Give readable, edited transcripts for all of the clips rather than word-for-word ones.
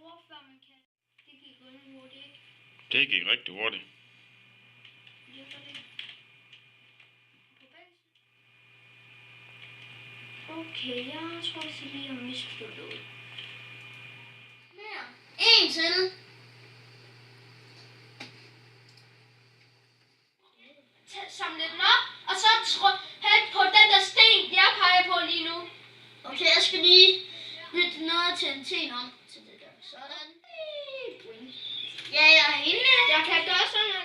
bruger, før man kan. Det gik rimelig hurtigt, ikke? Det gik rigtig hurtigt. Hjælper det? På begge sider? Okay, jeg tror, at jeg lige har misforstået noget. Mere. En til. Samle den op, og så hæld på den der sten, jeg peger på lige nu. Okay, jeg skal lige bytte noget til en ten om til det der. Sådan. Ja, jeg er inde. Jeg kan gøre sådan her.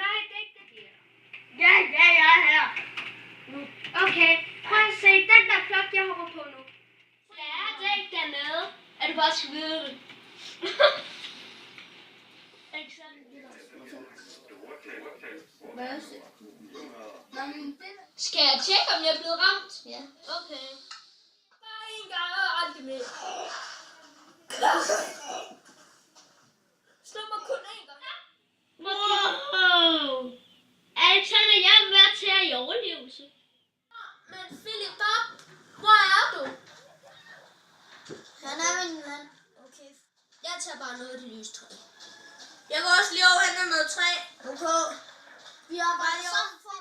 Nej, det er ikke det, bliver. Ja, jeg er her. Okay, prøv at se den der klok, jeg hopper på nu. Ja, det er ikke dernede. Er du bare skal vide det? Ikke sådan. Skal jeg tjekke, om jeg er blevet ramt? Ja. Okay. Bare en gang og aldrig mere. Slå mig kun en gang. Wow! Alexander, jeg er været til at i overlevelse. Men Philip, hvor er du? Han er min mand. Okay. Jeg tager bare noget af det lystræ. Jeg går også lige over og henter noget træ. Okay. Vi arbejder sammen for...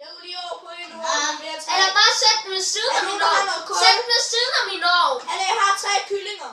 Jeg går lige over på en år. Eller bare sæt den ved siden af min år. Sæt den ved siden af min år. Eller jeg har 3 kyllinger.